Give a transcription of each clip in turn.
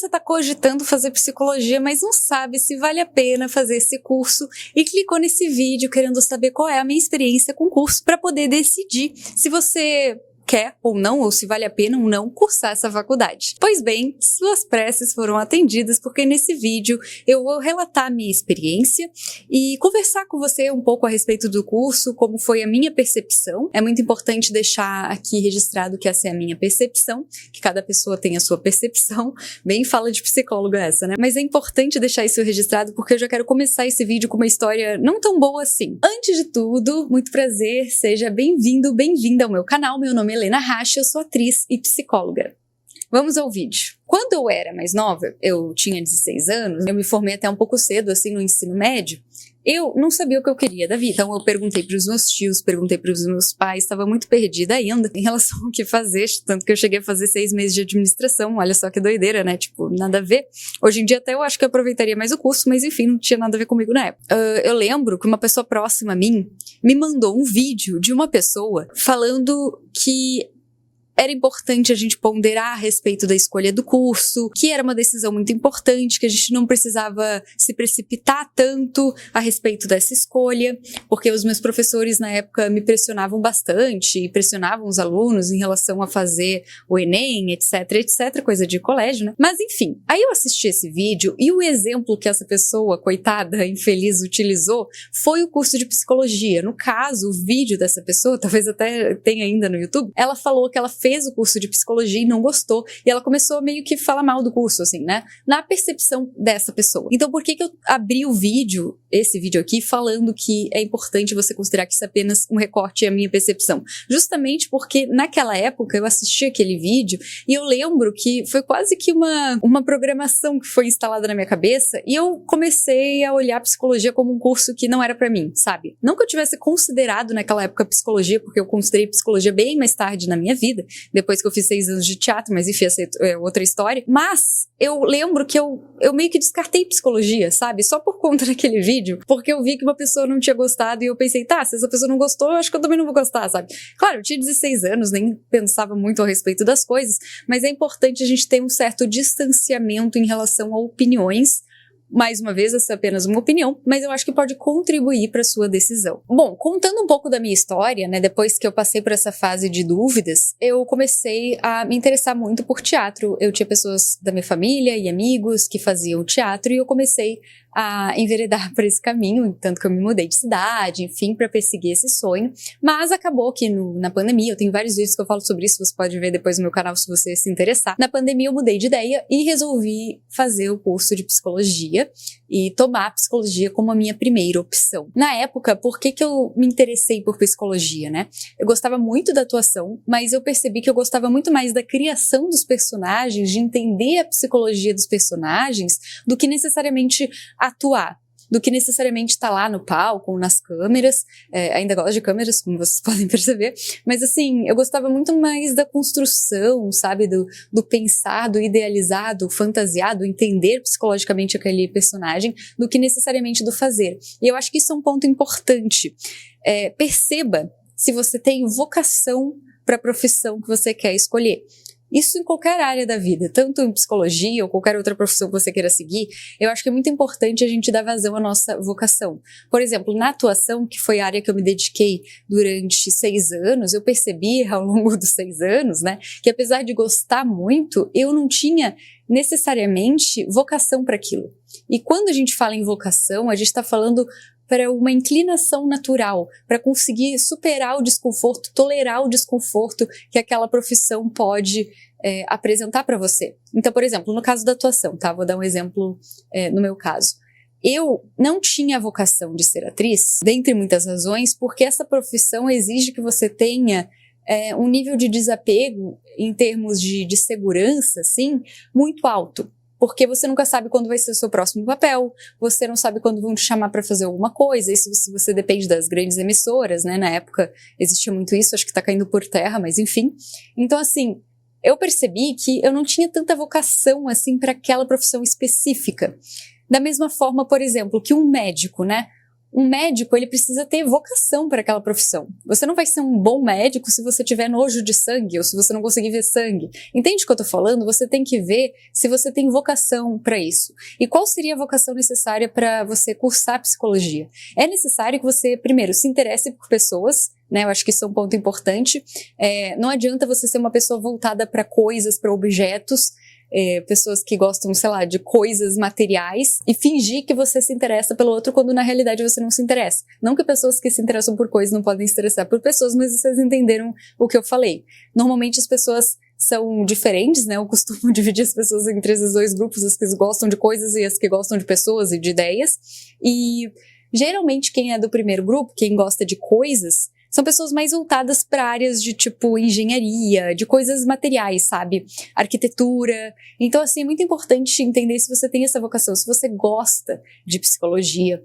está cogitando fazer psicologia, mas não sabe se vale a pena fazer esse curso e clicou nesse vídeo querendo saber qual é a minha experiência com o curso para poder decidir se você quer ou não, ou se vale a pena ou não cursar essa faculdade. Pois bem, suas preces foram atendidas, porque nesse vídeo eu vou relatar a minha experiência e conversar com você um pouco a respeito do curso, como foi a minha percepção. É muito importante deixar aqui registrado que essa é a minha percepção, que cada pessoa tem a sua percepção, bem fala de psicóloga essa, né? Mas é importante deixar isso registrado porque eu já quero começar esse vídeo com uma história não tão boa assim. Antes de tudo, muito prazer, seja bem-vindo, bem-vinda ao meu canal. Meu nome é Helena Rache, eu sou atriz e psicóloga. Vamos ao vídeo. Quando eu era mais nova, eu tinha 16 anos, eu me formei até um pouco cedo, assim, no ensino médio, eu não sabia o que eu queria da vida. Então eu perguntei para os meus tios, perguntei para os meus pais, estava muito perdida ainda em relação ao que fazer, tanto que eu cheguei a fazer 6 meses de administração, olha só que doideira, né? Tipo, nada a ver. Hoje em dia até eu acho que eu aproveitaria mais o curso, mas enfim, não tinha nada a ver comigo na época. Eu lembro que uma pessoa próxima a mim me mandou um vídeo de uma pessoa falando que era importante a gente ponderar a respeito da escolha do curso, que era uma decisão muito importante, que a gente não precisava se precipitar tanto a respeito dessa escolha, porque os meus professores na época me pressionavam bastante e pressionavam os alunos em relação a fazer o Enem, etc, coisa de colégio, né? Mas enfim, aí eu assisti esse vídeo e o exemplo que essa pessoa, coitada, infeliz, utilizou foi o curso de psicologia. No caso, o vídeo dessa pessoa, talvez até tenha ainda no YouTube, ela falou que ela fez o curso de psicologia e não gostou, e ela começou meio que falar mal do curso, assim, né? Na percepção dessa pessoa. Então, por que eu abri o vídeo, esse vídeo aqui, falando que é importante você considerar que isso é apenas um recorte e a minha percepção? Justamente porque naquela época eu assisti aquele vídeo e eu lembro que foi quase que uma programação que foi instalada na minha cabeça e eu comecei a olhar a psicologia como um curso que não era pra mim, sabe? Não que eu tivesse considerado naquela época psicologia, porque eu considerei psicologia bem mais tarde na minha vida, depois que eu fiz 6 anos de teatro, mas enfim, essa é outra história. Mas eu lembro que eu meio que descartei psicologia, sabe? Só por conta daquele vídeo, porque eu vi que uma pessoa não tinha gostado e eu pensei, tá, se essa pessoa não gostou, eu acho que eu também não vou gostar, sabe? Claro, eu tinha 16 anos, nem pensava muito a respeito das coisas, mas é importante a gente ter um certo distanciamento em relação a opiniões. Mais uma vez, essa é apenas uma opinião, mas eu acho que pode contribuir para a sua decisão. Bom, contando um pouco da minha história, né, depois que eu passei por essa fase de dúvidas, eu comecei a me interessar muito por teatro. Eu tinha pessoas da minha família e amigos que faziam teatro e eu comecei a enveredar por esse caminho, tanto que eu me mudei de cidade, enfim, para perseguir esse sonho. Mas acabou que na pandemia, eu tenho vários vídeos que eu falo sobre isso, você pode ver depois no meu canal se você se interessar. Na pandemia eu mudei de ideia e resolvi fazer o curso de psicologia e tomar a psicologia como a minha primeira opção. Na época, por que eu me interessei por psicologia, né? Eu gostava muito da atuação, mas eu percebi que eu gostava muito mais da criação dos personagens, de entender a psicologia dos personagens, do que necessariamente atuar, do que necessariamente estar lá no palco ou nas câmeras. Ainda gosto de câmeras, como vocês podem perceber, mas assim, eu gostava muito mais da construção, sabe, do pensar, do idealizar, do fantasiar, do entender psicologicamente aquele personagem, do que necessariamente do fazer. E eu acho que isso é um ponto importante. Perceba se você tem vocação para a profissão que você quer escolher. Isso em qualquer área da vida, tanto em psicologia ou qualquer outra profissão que você queira seguir, eu acho que é muito importante a gente dar vazão à nossa vocação. Por exemplo, na atuação, que foi a área que eu me dediquei durante 6 anos, eu percebi ao longo dos 6 anos, né, que apesar de gostar muito, eu não tinha necessariamente vocação para aquilo. E quando a gente fala em vocação, a gente está falando para uma inclinação natural, para conseguir superar o desconforto, tolerar o desconforto que aquela profissão pode apresentar para você. Então, por exemplo, no caso da atuação, tá? Vou dar um exemplo no meu caso. Eu não tinha a vocação de ser atriz, dentre muitas razões, porque essa profissão exige que você tenha um nível de desapego em termos de segurança, assim, muito alto. Porque você nunca sabe quando vai ser o seu próximo papel, você não sabe quando vão te chamar para fazer alguma coisa, isso se você depende das grandes emissoras, né? Na época existia muito isso, acho que tá caindo por terra, mas enfim. Então, assim, eu percebi que eu não tinha tanta vocação, assim, para aquela profissão específica. Da mesma forma, por exemplo, que um médico, né? Um médico, ele precisa ter vocação para aquela profissão. Você não vai ser um bom médico se você tiver nojo de sangue ou se você não conseguir ver sangue. Entende o que eu tô falando? Você tem que ver se você tem vocação para isso. E qual seria a vocação necessária para você cursar psicologia? É necessário que você, primeiro, se interesse por pessoas, né? Eu acho que isso é um ponto importante. Não adianta você ser uma pessoa voltada para coisas, para objetos, pessoas que gostam, sei lá, de coisas materiais e fingir que você se interessa pelo outro quando na realidade você não se interessa. Não que pessoas que se interessam por coisas não podem se interessar por pessoas, mas vocês entenderam o que eu falei. Normalmente as pessoas são diferentes, né? Eu costumo dividir as pessoas entre esses dois grupos, as que gostam de coisas e as que gostam de pessoas e de ideias. E geralmente quem é do primeiro grupo, quem gosta de coisas, são pessoas mais voltadas para áreas de tipo engenharia, de coisas materiais, sabe? Arquitetura. Então, assim, é muito importante entender se você tem essa vocação, se você gosta de psicologia.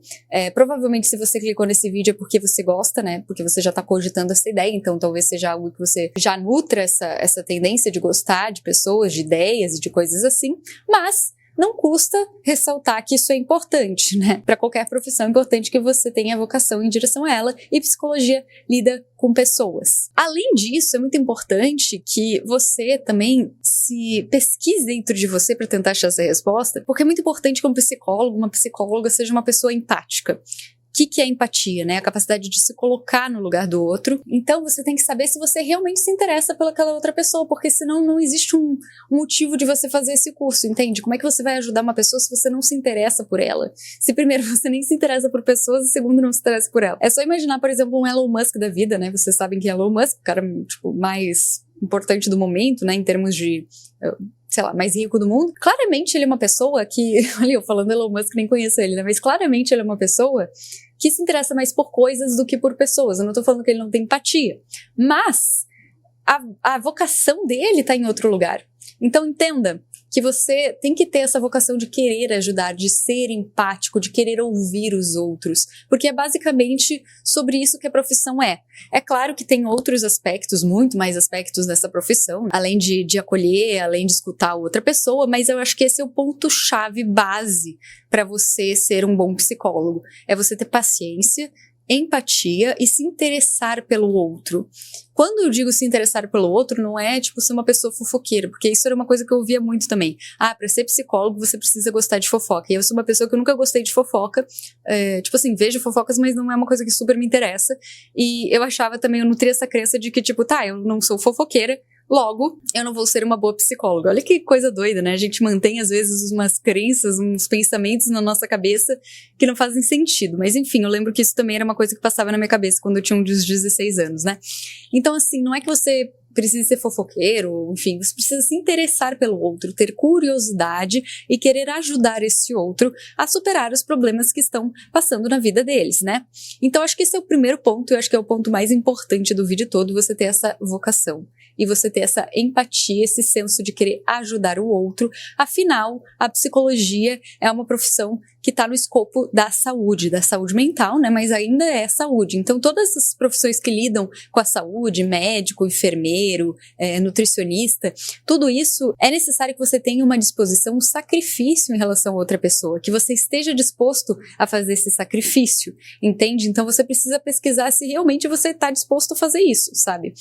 Provavelmente, se você clicou nesse vídeo é porque você gosta, né? Porque você já tá cogitando essa ideia, então talvez seja algo que você já nutra essa tendência de gostar de pessoas, de ideias e de coisas assim. Mas não custa ressaltar que isso é importante, né? Para qualquer profissão é importante que você tenha vocação em direção a ela, e psicologia lida com pessoas. Além disso, é muito importante que você também se pesquise dentro de você para tentar achar essa resposta, porque é muito importante que um psicólogo, uma psicóloga seja uma pessoa empática. O que é empatia, né? A capacidade de se colocar no lugar do outro. Então, você tem que saber se você realmente se interessa pelaquela outra pessoa, porque senão não existe um motivo de você fazer esse curso, entende? Como é que você vai ajudar uma pessoa se você não se interessa por ela? Se primeiro você nem se interessa por pessoas e segundo não se interessa por ela. É só imaginar, por exemplo, um Elon Musk da vida, né? Vocês sabem que Elon Musk, o cara, tipo, mais importante do momento, né? Em termos de sei lá, mais rico do mundo. Claramente ele é uma pessoa que, olha, eu falando Elon Musk, nem conheço ele, né? Mas claramente ele é uma pessoa que se interessa mais por coisas do que por pessoas. Eu não tô falando que ele não tem empatia, mas a vocação dele tá em outro lugar. Então entenda que você tem que ter essa vocação de querer ajudar, de ser empático, de querer ouvir os outros, porque é basicamente sobre isso que a profissão é. É claro que tem outros aspectos, muito mais aspectos dessa profissão, além de acolher, além de escutar a outra pessoa, mas eu acho que esse é o ponto-chave base para você ser um bom psicólogo. É você ter paciência, empatia e se interessar pelo outro. Quando eu digo se interessar pelo outro, não é tipo ser uma pessoa fofoqueira, porque isso era uma coisa que eu ouvia muito também. Para ser psicólogo você precisa gostar de fofoca. E eu sou uma pessoa que eu nunca gostei de fofoca. Tipo assim, vejo fofocas, mas não é uma coisa que super me interessa. E eu achava também, eu nutria essa crença de que tipo, eu não sou fofoqueira, logo, eu não vou ser uma boa psicóloga. Olha que coisa doida, né? A gente mantém, às vezes, umas crenças, uns pensamentos na nossa cabeça que não fazem sentido. Mas, enfim, eu lembro que isso também era uma coisa que passava na minha cabeça quando eu tinha uns 16 anos, né? Então, assim, não é que você precisa ser fofoqueiro, enfim, você precisa se interessar pelo outro, ter curiosidade e querer ajudar esse outro a superar os problemas que estão passando na vida deles, né? Então, acho que esse é o primeiro ponto, eu acho que é o ponto mais importante do vídeo todo, você ter essa vocação e você ter essa empatia, esse senso de querer ajudar o outro. Afinal, a psicologia é uma profissão que está no escopo da saúde mental, né? Mas ainda é saúde. Então, todas as profissões que lidam com a saúde, médico, enfermeiro, nutricionista, tudo isso é necessário que você tenha uma disposição, um sacrifício em relação a outra pessoa, que você esteja disposto a fazer esse sacrifício, entende? Então, você precisa pesquisar se realmente você está disposto a fazer isso, sabe?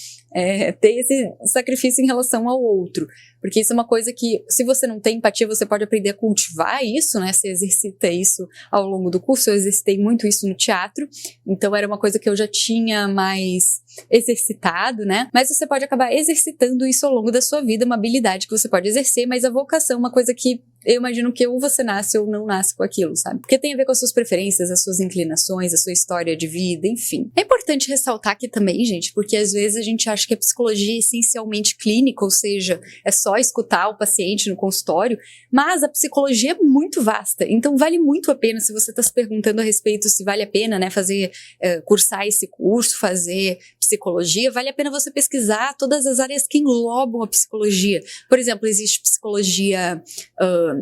Ter esse sacrifício em relação ao outro. Porque isso é uma coisa que, se você não tem empatia, você pode aprender a cultivar isso, né? Você exercita isso ao longo do curso. Eu exercitei muito isso no teatro, então era uma coisa que eu já tinha mais exercitado, né? Mas você pode acabar exercitando isso ao longo da sua vida, uma habilidade que você pode exercer, mas a vocação é uma coisa que eu imagino que ou você nasce ou não nasce com aquilo, sabe? Porque tem a ver com as suas preferências, as suas inclinações, a sua história de vida, enfim. É importante ressaltar aqui também, gente, porque às vezes a gente acha que a psicologia é essencialmente clínica, ou seja, é só escutar o paciente no consultório, mas a psicologia é muito vasta, então vale muito a pena, se você está se perguntando a respeito se vale a pena, né, cursar esse curso, fazer psicologia, vale a pena você pesquisar todas as áreas que englobam a psicologia. Por exemplo, existe psicologia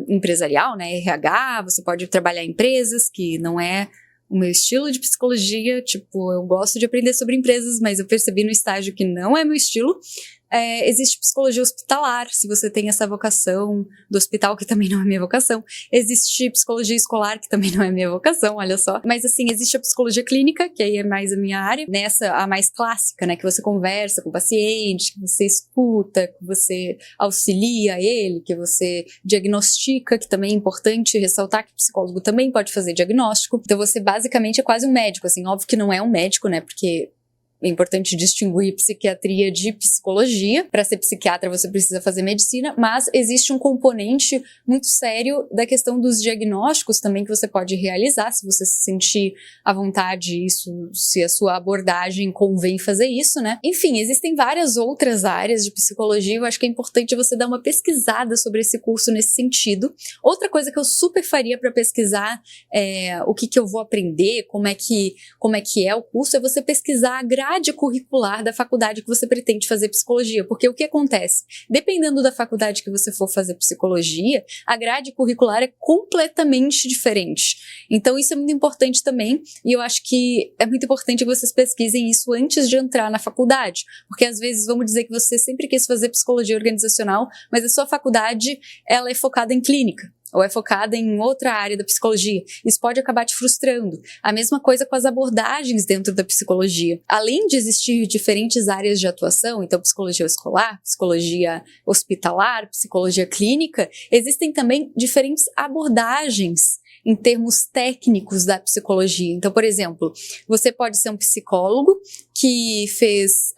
empresarial, né, RH, você pode trabalhar em empresas, que não é o meu estilo de psicologia, tipo, eu gosto de aprender sobre empresas, mas eu percebi no estágio que não é meu estilo. existe psicologia hospitalar, se você tem essa vocação do hospital, que também não é minha vocação. Existe psicologia escolar, que também não é minha vocação, olha só. Mas assim, existe a psicologia clínica, que aí é mais a minha área. Nessa, a mais clássica, né, que você conversa com o paciente, que você escuta, que você auxilia ele, que você diagnostica, que também é importante ressaltar que o psicólogo também pode fazer diagnóstico. Então você basicamente é quase um médico, assim, óbvio que não é um médico, né, porque é importante distinguir psiquiatria de psicologia. Para ser psiquiatra, você precisa fazer medicina, mas existe um componente muito sério da questão dos diagnósticos também que você pode realizar, se você se sentir à vontade, isso, se a sua abordagem convém fazer isso, né? Enfim, existem várias outras áreas de psicologia, eu acho que é importante você dar uma pesquisada sobre esse curso nesse sentido. Outra coisa que eu super faria para pesquisar o que eu vou aprender, como é que é o curso, é você pesquisar a grade curricular da faculdade que você pretende fazer psicologia, porque o que acontece? Dependendo da faculdade que você for fazer psicologia, a grade curricular é completamente diferente. Então isso é muito importante também, e eu acho que é muito importante que vocês pesquisem isso antes de entrar na faculdade, porque às vezes vamos dizer que você sempre quis fazer psicologia organizacional, mas a sua faculdade ela é focada em clínica, ou é focada em outra área da psicologia. Isso pode acabar te frustrando. A mesma coisa com as abordagens dentro da psicologia. Além de existir diferentes áreas de atuação, então psicologia escolar, psicologia hospitalar, psicologia clínica, existem também diferentes abordagens em termos técnicos da psicologia. Então, por exemplo, você pode ser um psicólogo que fez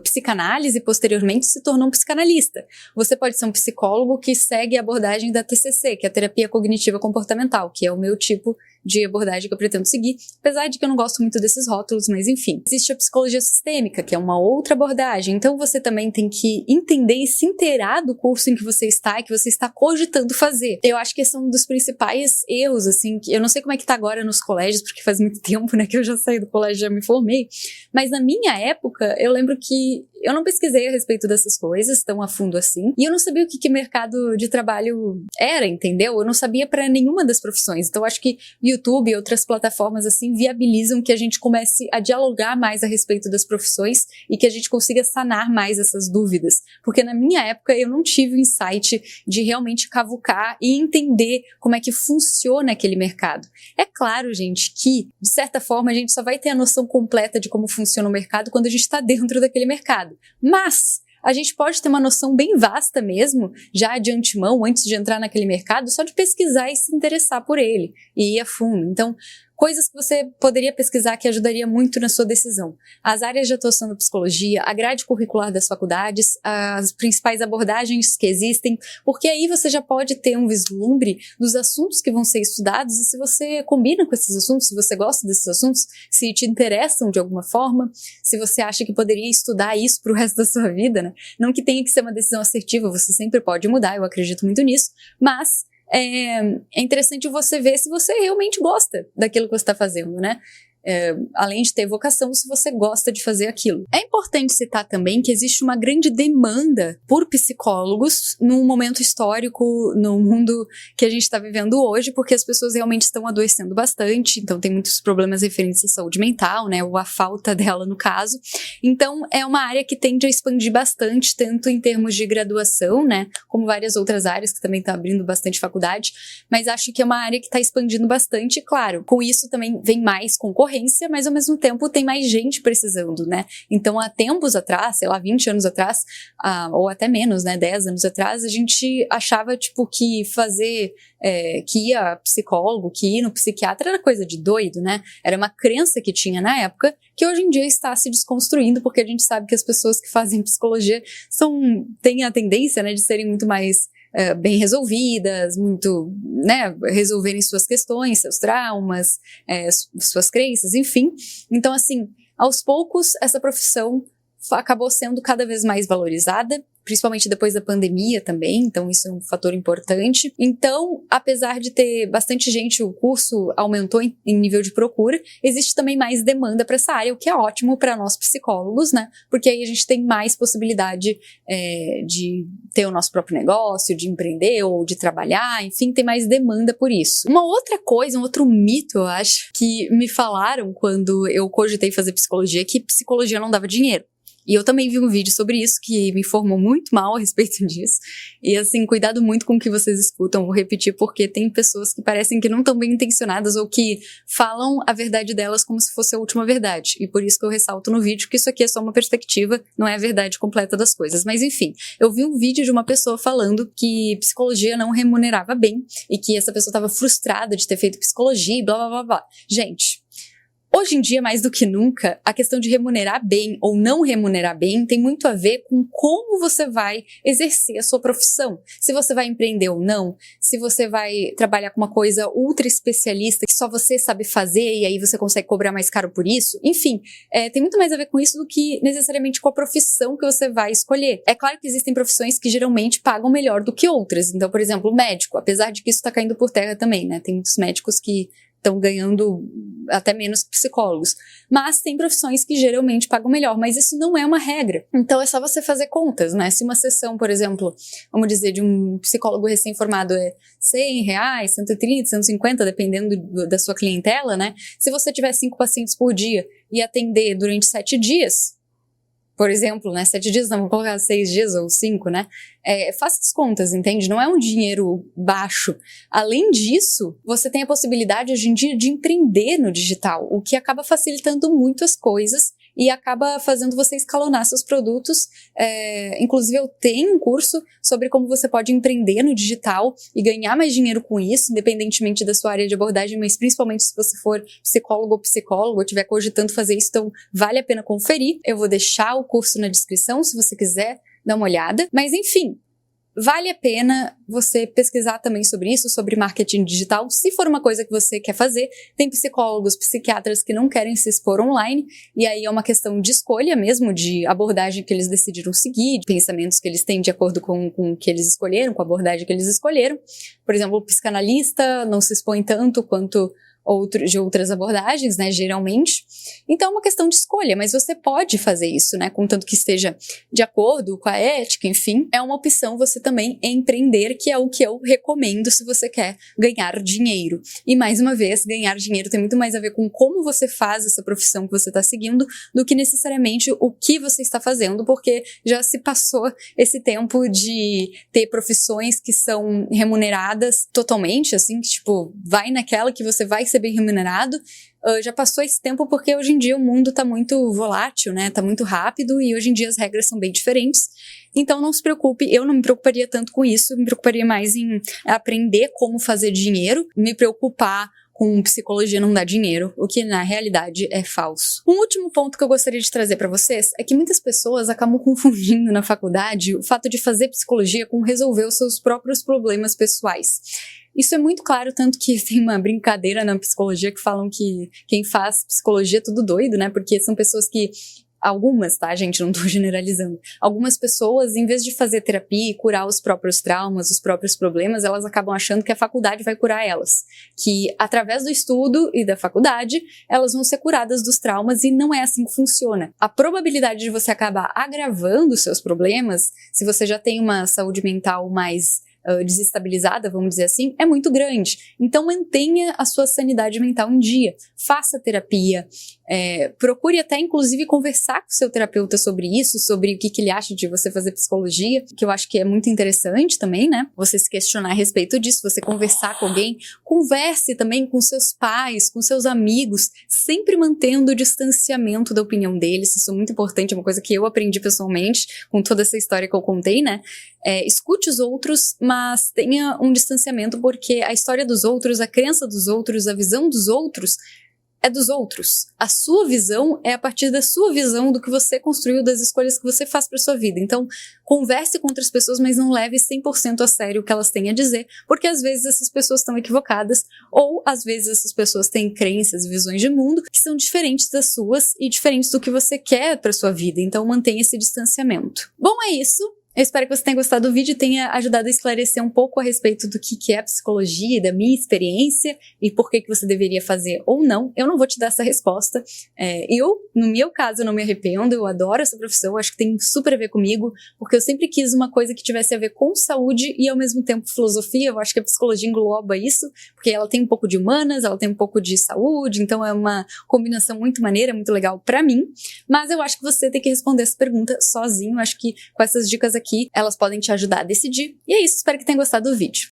psicanálise e posteriormente se tornou um psicanalista. Você pode ser um psicólogo que segue a abordagem da TCC, que é a terapia cognitiva comportamental, que é o meu tipo de abordagem que eu pretendo seguir, apesar de que eu não gosto muito desses rótulos, mas enfim. Existe a psicologia sistêmica, que é uma outra abordagem, então você também tem que entender e se inteirar do curso em que você está e que você está cogitando fazer. Eu acho que esse é um dos principais erros, assim, que eu não sei como é que tá agora nos colégios, porque faz muito tempo, né, que eu já saí do colégio, já me formei, mas na minha época, eu lembro que eu não pesquisei a respeito dessas coisas tão a fundo assim, e eu não sabia o que mercado de trabalho era, entendeu? Eu não sabia para nenhuma das profissões, então eu acho que YouTube e outras plataformas assim viabilizam que a gente comece a dialogar mais a respeito das profissões e que a gente consiga sanar mais essas dúvidas, porque na minha época eu não tive o insight de realmente cavucar e entender como é que funciona aquele mercado. É claro, gente, que de certa forma a gente só vai ter a noção completa de como funciona o mercado quando a gente está dentro daquele mercado, mas a gente pode ter uma noção bem vasta mesmo, já de antemão, antes de entrar naquele mercado, só de pesquisar e se interessar por ele, e ir a fundo. Então, coisas que você poderia pesquisar que ajudaria muito na sua decisão. As áreas de atuação da psicologia, a grade curricular das faculdades, as principais abordagens que existem, porque aí você já pode ter um vislumbre dos assuntos que vão ser estudados e se você combina com esses assuntos, se você gosta desses assuntos, se te interessam de alguma forma, se você acha que poderia estudar isso pro resto da sua vida, né? Não que tenha que ser uma decisão assertiva, você sempre pode mudar, eu acredito muito nisso, mas é interessante você ver se você realmente gosta daquilo que você está fazendo, né? Além de ter vocação, se você gosta de fazer aquilo. É importante citar também que existe uma grande demanda por psicólogos num momento histórico, no mundo que a gente está vivendo hoje, porque as pessoas realmente estão adoecendo bastante, então tem muitos problemas referentes à saúde mental, né, ou a falta dela no caso. Então é uma área que tende a expandir bastante, tanto em termos de graduação, né, como várias outras áreas que também estão abrindo bastante faculdade, mas acho que é uma área que está expandindo bastante, e claro, com isso também vem mais concorrência, mas ao mesmo tempo tem mais gente precisando, né? Então, há tempos atrás, sei lá, 20 anos atrás, ou até menos, né, 10 anos atrás, a gente achava, tipo, que fazer, que ir a psicólogo, que ir no psiquiatra era coisa de doido, né? Era uma crença que tinha na época, que hoje em dia está se desconstruindo, porque a gente sabe que as pessoas que fazem psicologia têm a tendência, né, de serem muito mais bem resolvidas, muito, né, resolverem suas questões, seus traumas, suas crenças, enfim. Então, assim, aos poucos, essa profissão acabou sendo cada vez mais valorizada, principalmente depois da pandemia também, então isso é um fator importante. Então, apesar de ter bastante gente, o curso aumentou em nível de procura, existe também mais demanda para essa área, o que é ótimo para nós psicólogos, né? Porque aí a gente tem mais possibilidade de ter o nosso próprio negócio, de empreender ou de trabalhar, enfim, tem mais demanda por isso. Uma outra coisa, um outro mito, eu acho, que me falaram quando eu cogitei fazer psicologia, é que psicologia não dava dinheiro. E eu também vi um vídeo sobre isso que me informou muito mal a respeito disso. E assim, cuidado muito com o que vocês escutam, vou repetir, porque tem pessoas que parecem que não estão bem intencionadas ou que falam a verdade delas como se fosse a última verdade. E por isso que eu ressalto no vídeo que isso aqui é só uma perspectiva, não é a verdade completa das coisas. Mas enfim, eu vi um vídeo de uma pessoa falando que psicologia não remunerava bem e que essa pessoa estava frustrada de ter feito psicologia e blá blá blá blá. Gente, hoje em dia, mais do que nunca, a questão de remunerar bem ou não remunerar bem tem muito a ver com como você vai exercer a sua profissão. Se você vai empreender ou não, se você vai trabalhar com uma coisa ultra especialista que só você sabe fazer e aí você consegue cobrar mais caro por isso. Enfim, tem muito mais a ver com isso do que necessariamente com a profissão que você vai escolher. É claro que existem profissões que geralmente pagam melhor do que outras. Então, por exemplo, o médico, apesar de que isso tá caindo por terra também, né? Tem muitos médicos que estão ganhando até menos que psicólogos. Mas tem profissões que geralmente pagam melhor, mas isso não é uma regra. Então é só você fazer contas, né? Se uma sessão, por exemplo, vamos dizer, de um psicólogo recém-formado é R$100, 130, 150, dependendo da sua clientela, né? Se você tiver 5 pacientes por dia e atender durante 7 dias, por exemplo, né, 7 dias, não, vou colocar 6 dias ou 5, né, faça as contas, entende? Não é um dinheiro baixo. Além disso, você tem a possibilidade hoje em dia de empreender no digital, o que acaba facilitando muito as coisas e acaba fazendo você escalonar seus produtos. Inclusive, eu tenho um curso sobre como você pode empreender no digital e ganhar mais dinheiro com isso, independentemente da sua área de abordagem, mas principalmente se você for psicólogo ou psicólogo, ou estiver cogitando fazer isso, então vale a pena conferir. Eu vou deixar o curso na descrição, se você quiser dar uma olhada. Mas enfim, vale a pena você pesquisar também sobre isso, sobre marketing digital, se for uma coisa que você quer fazer. Tem psicólogos, psiquiatras que não querem se expor online, e aí é uma questão de escolha mesmo, de abordagem que eles decidiram seguir, de pensamentos que eles têm de acordo com o que eles escolheram, com a abordagem que eles escolheram. Por exemplo, o psicanalista não se expõe tanto quanto de outras abordagens, né, geralmente. Então é uma questão de escolha, mas você pode fazer isso, né, contanto que esteja de acordo com a ética, enfim. É uma opção você também empreender, que é o que eu recomendo se você quer ganhar dinheiro. E mais uma vez, ganhar dinheiro tem muito mais a ver com como você faz essa profissão que você está seguindo do que necessariamente o que você está fazendo, porque já se passou esse tempo de ter profissões que são remuneradas totalmente, assim, que tipo, vai naquela que você vai ser bem remunerado. Já passou esse tempo porque hoje em dia o mundo tá muito volátil, né? Tá muito rápido e hoje em dia as regras são bem diferentes. Então não se preocupe, eu não me preocuparia tanto com isso, me preocuparia mais em aprender como fazer dinheiro, me preocupar com psicologia não dá dinheiro, o que na realidade é falso. Um último ponto que eu gostaria de trazer para vocês é que muitas pessoas acabam confundindo na faculdade o fato de fazer psicologia com resolver os seus próprios problemas pessoais. Isso é muito claro, tanto que tem uma brincadeira na psicologia que falam que quem faz psicologia é tudo doido, né? Porque são pessoas que algumas, tá, gente? Não tô generalizando. Algumas pessoas, em vez de fazer terapia e curar os próprios traumas, os próprios problemas, elas acabam achando que a faculdade vai curar elas. Que, através do estudo e da faculdade, elas vão ser curadas dos traumas e não é assim que funciona. A probabilidade de você acabar agravando os seus problemas, se você já tem uma saúde mental mais desestabilizada, vamos dizer assim, é muito grande. Então mantenha a sua sanidade mental em dia, faça terapia, procure até inclusive conversar com o seu terapeuta sobre isso, sobre o que ele acha de você fazer psicologia, que eu acho que é muito interessante também, né? Você se questionar a respeito disso, você conversar com alguém, converse também com seus pais, com seus amigos, sempre mantendo o distanciamento da opinião deles. Isso é muito importante, é uma coisa que eu aprendi pessoalmente com toda essa história que eu contei, né? Escute os outros, mas tenha um distanciamento, porque a história dos outros, a crença dos outros, a visão dos outros é dos outros. A sua visão é a partir da sua visão, do que você construiu, das escolhas que você faz para sua vida. Então, converse com outras pessoas, mas não leve 100% a sério o que elas têm a dizer, porque às vezes essas pessoas estão equivocadas, ou às vezes essas pessoas têm crenças e visões de mundo que são diferentes das suas e diferentes do que você quer para sua vida. Então, mantenha esse distanciamento. Bom, é isso. Eu espero que você tenha gostado do vídeo e tenha ajudado a esclarecer um pouco a respeito do que é psicologia e da minha experiência e por que você deveria fazer ou não. Eu não vou te dar essa resposta. No meu caso, eu não me arrependo, eu adoro essa profissão, acho que tem super a ver comigo, porque eu sempre quis uma coisa que tivesse a ver com saúde e ao mesmo tempo filosofia. Eu acho que a psicologia engloba isso, porque ela tem um pouco de humanas, ela tem um pouco de saúde, então é uma combinação muito maneira, muito legal pra mim. Mas eu acho que você tem que responder essa pergunta sozinho. Eu acho que com essas dicas aqui, elas podem te ajudar a decidir. E é isso, espero que tenha gostado do vídeo.